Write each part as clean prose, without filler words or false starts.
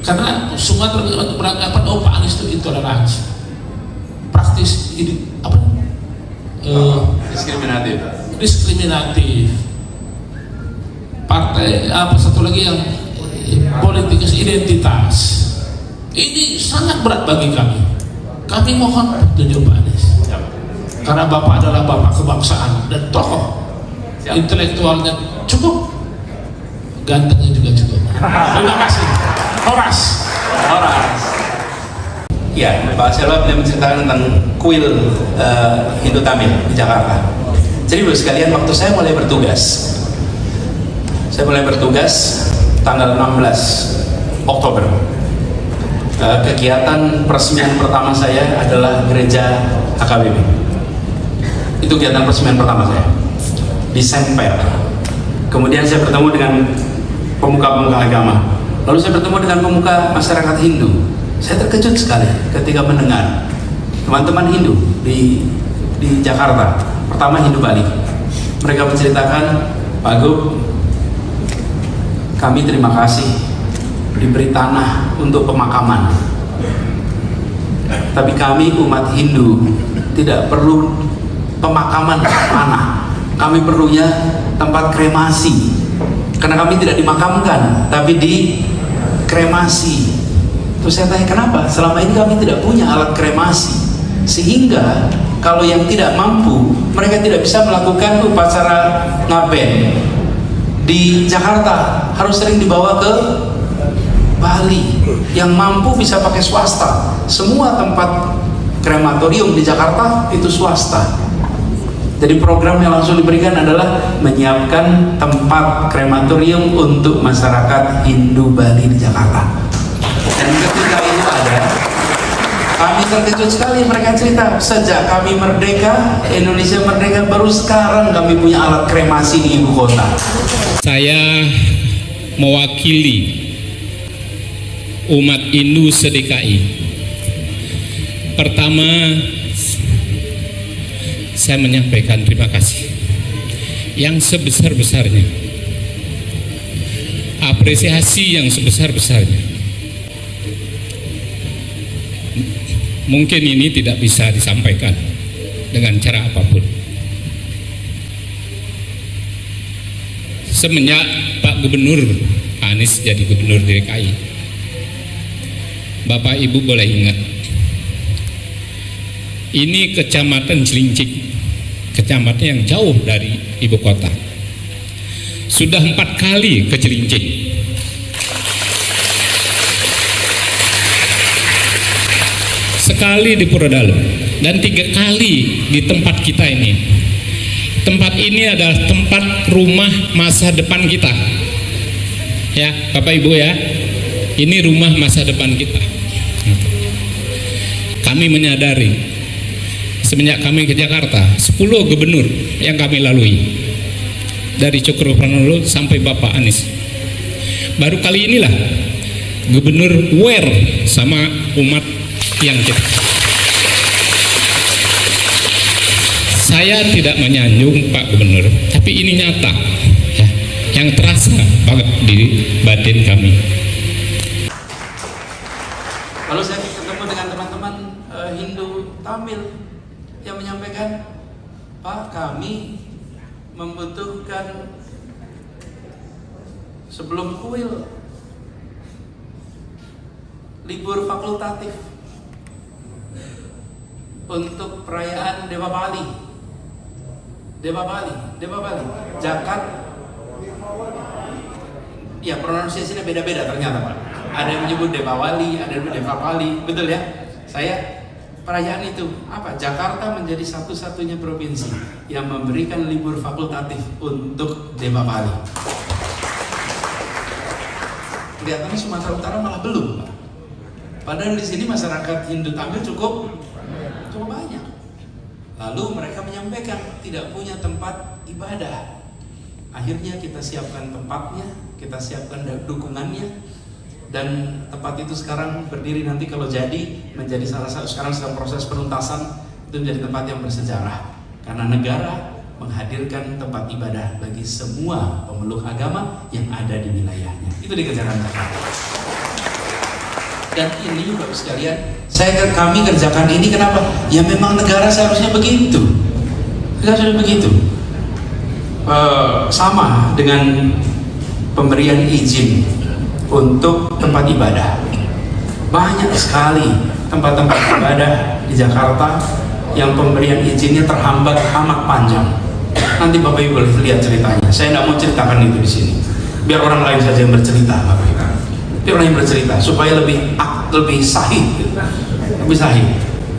Karena semua beranggapan Pak Anies itu intoleransi, praktis ini apa? Diskriminatif. Partai apa satu lagi yang politik identitas. Ini sangat berat bagi kami. Kami mohon tunjuk Pak Anies. Karena Bapak adalah Bapak kebangsaan dan tokoh. Intelektualnya cukup, gantengnya juga cukup. Terima kasih. Horas. Ya, Pak Selwa beliau menceritakan tentang kuil Hindu Tamil di Jakarta. Jadi Bapak sekalian, waktu saya mulai bertugas tanggal 16 Oktober. Kegiatan peresmian pertama saya adalah gereja HKBP. Itu kegiatan peresmian pertama saya di Semper. Kemudian saya bertemu dengan pemuka-pemuka agama. Lalu saya bertemu dengan pemuka masyarakat Hindu. Saya terkejut sekali ketika mendengar teman-teman Hindu di Jakarta, pertama Hindu Bali. Mereka menceritakan, Pak Gub, kami terima kasih diberi tanah untuk pemakaman. Tapi kami umat Hindu tidak perlu pemakaman tanah. Kami perlunya tempat kremasi. Karena kami tidak dimakamkan, tapi dikremasi. Terus saya tanya, kenapa? Selama ini kami tidak punya alat kremasi, sehingga kalau yang tidak mampu, mereka tidak bisa melakukan upacara ngaben di Jakarta, harus sering dibawa ke Bali. Yang mampu bisa pakai swasta. Semua tempat krematorium di Jakarta itu swasta. Jadi program yang langsung diberikan adalah menyiapkan tempat krematorium untuk masyarakat Hindu Bali di Jakarta. Dan ketika itu ada, kami terkejut sekali. Mereka cerita, sejak kami merdeka, Indonesia merdeka, baru sekarang kami punya alat kremasi di ibu kota. Saya mewakili umat Hindu se-DKI. Pertama, saya menyampaikan terima kasih yang sebesar-besarnya, apresiasi yang sebesar-besarnya. Mungkin ini tidak bisa disampaikan dengan cara apapun. Semenjak Pak Gubernur Anies jadi Gubernur DKI, Bapak Ibu boleh ingat, ini Kecamatan Cilincing, kecamatan yang jauh dari ibu kota. Sudah 4 kali ke Cilincing. Sekali di Purwodalo dan 3 kali di tempat kita ini. Tempat ini adalah tempat rumah masa depan kita. Ya, Bapak Ibu ya. Ini rumah masa depan kita. Kami menyadari semenjak kami ke Jakarta, 10 gubernur yang kami lalui, dari Cokro Pranolo sampai Bapak Anies. Baru kali inilah gubernur aware sama umat yang kita. Saya tidak menyanjung Pak Gubernur, tapi ini nyata ya, yang terasa banget di batin kami. Lalu saya ketemu dengan teman-teman Hindu Tamil yang menyampaikan, Pak, kami membutuhkan sebelum kuil libur fakultatif untuk perayaan Dewa Bali, Jakat. Ya, pronunciasinya beda-beda ternyata Pak. Ada yang menyebut Dewa Wali, ada yang menyebut Dewa Bali, betul ya? Saya perayaan itu apa? Jakarta menjadi satu-satunya provinsi yang memberikan libur fakultatif untuk Dewa Bali. Kelihatannya Sumatera Utara malah belum, Pak. Padahal di sini masyarakat Hindu Tamil cukup banyak. Lalu mereka menyampaikan tidak punya tempat ibadah. Akhirnya kita siapkan tempatnya, kita siapkan dukungannya, dan tempat itu sekarang berdiri nanti kalau jadi menjadi salah satu, sekarang sedang proses penuntasan, itu menjadi tempat yang bersejarah karena negara menghadirkan tempat ibadah bagi semua pemeluk agama yang ada di wilayahnya. Itu dikerjakan Jakarta. Dan ini Bapak sekalian, kami kerjakan ini kenapa? Ya memang negara seharusnya begitu. Seharusnya begitu. Sama dengan pemberian izin untuk tempat ibadah. Banyak sekali tempat-tempat ibadah di Jakarta yang pemberian izinnya terhambat amat panjang. Nanti Bapak Ibu boleh lihat ceritanya. Saya tidak mau ceritakan itu di sini. Biar orang lain saja yang bercerita, Bapak Ibu. Biar orang yang bercerita supaya lebih sahih, lebih sahih.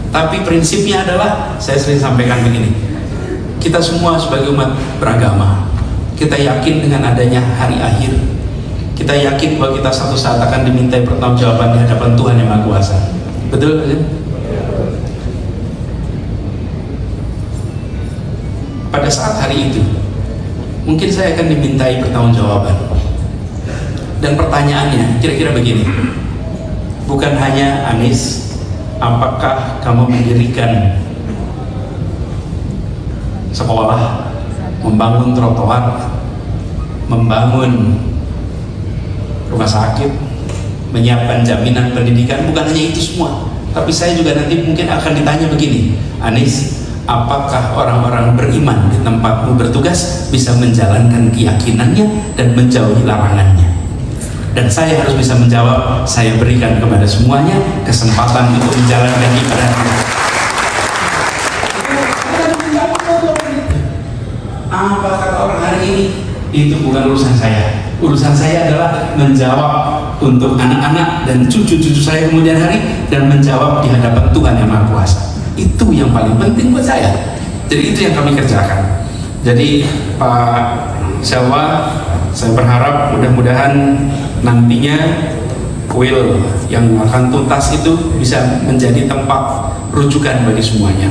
Tapi prinsipnya adalah saya sering sampaikan begini. Kita semua sebagai umat beragama, kita yakin dengan adanya hari akhir. Kita yakin bahwa kita suatu saat akan dimintai pertanggungjawaban di hadapan Tuhan Yang Maha Kuasa. Betul kan? Pada saat hari itu mungkin saya akan dimintai pertanggungjawaban, dan pertanyaannya kira-kira begini, bukan hanya Anies, apakah kamu mendirikan sekolah, membangun trotoar, membangun rumah sakit, menyiapkan jaminan pendidikan, bukan hanya itu semua, tapi saya juga nanti mungkin akan ditanya begini, Anies, apakah orang-orang beriman di tempatmu bertugas bisa menjalankan keyakinannya dan menjauhi larangannya? Dan saya harus bisa menjawab, saya berikan kepada semuanya kesempatan untuk menjalankan ibadahnya. Apa kata orang hari ini? Itu bukan urusan saya. Urusan saya adalah menjawab untuk anak-anak dan cucu-cucu saya kemudian hari, dan menjawab di hadapan Tuhan Yang Maha Kuasa. Itu yang paling penting buat saya. Jadi itu yang kami kerjakan. Jadi Pak Syawal, saya berharap mudah-mudahan nantinya kuil yang akan tuntas itu bisa menjadi tempat rujukan bagi semuanya.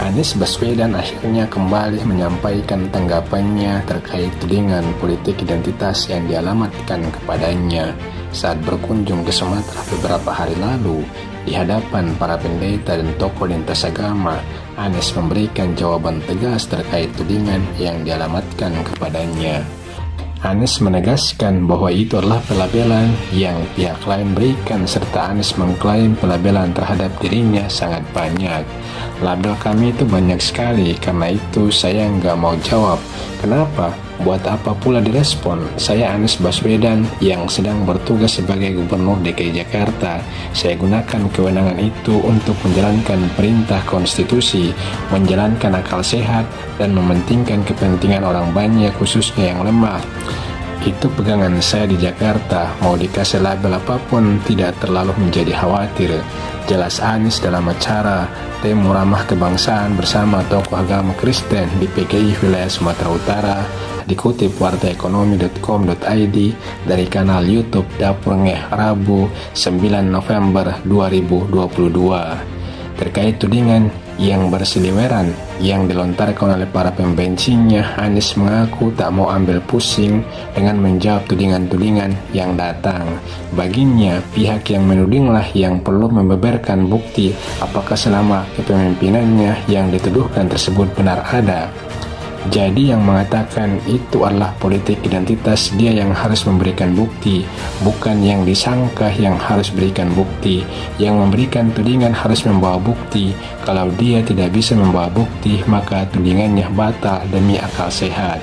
Anies Baswedan akhirnya kembali menyampaikan tanggapannya terkait tudingan politik identitas yang dialamatkan kepadanya saat berkunjung ke Sumatera beberapa hari lalu. Di hadapan para pendeta dan tokoh lintas agama, Anies memberikan jawaban tegas terkait tudingan yang dialamatkan kepadanya. Anies menegaskan bahwa itu adalah pelabelan yang pihak lain berikan, serta Anies mengklaim pelabelan terhadap dirinya sangat banyak. Label kami itu banyak sekali, karena itu saya nggak mau jawab. Kenapa? Buat apa pula direspon? Saya Anies Baswedan yang sedang bertugas sebagai Gubernur DKI Jakarta. Saya gunakan kewenangan itu untuk menjalankan perintah konstitusi, menjalankan akal sehat, dan mementingkan kepentingan orang banyak, khususnya yang lemah. Itu pegangan saya di Jakarta. Mau dikasih label apapun tidak terlalu menjadi khawatir. Jelas Anies dalam acara Temu Ramah Kebangsaan bersama tokoh agama Kristen di PGI wilayah Sumatera Utara, dikutip wartaekonomi.com.id dari kanal YouTube Dapur Ngeh, Rabu 9 November 2022. Terkait tudingan yang berseliweran yang dilontarkan oleh para pembencinya, Anies mengaku tak mau ambil pusing dengan menjawab tudingan-tudingan yang datang. Baginya, pihak yang menudinglah yang perlu membeberkan bukti apakah selama kepemimpinannya yang dituduhkan tersebut benar ada. Jadi yang mengatakan itu adalah politik identitas, dia yang harus memberikan bukti, bukan yang disangka yang harus berikan bukti. Yang memberikan tudingan harus membawa bukti. Kalau dia tidak bisa membawa bukti, maka tudingannya batal demi akal sehat.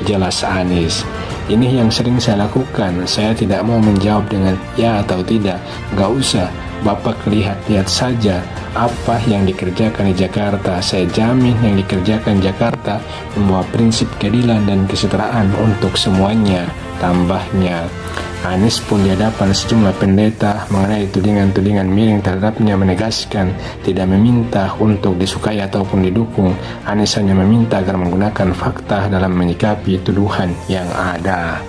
Jelas Anies. Ini yang sering saya lakukan. Saya tidak mau menjawab dengan ya atau tidak. Gak usah. Bapak lihat saja apa yang dikerjakan di Jakarta. Saya jamin yang dikerjakan Jakarta membawa prinsip keadilan dan kesetaraan untuk semuanya, tambahnya. Anies pun di hadapan sejumlah pendeta mengenai tudingan-tudingan miring terhadapnya menegaskan tidak meminta untuk disukai ataupun didukung. Anies hanya meminta agar menggunakan fakta dalam menyikapi tuduhan yang ada.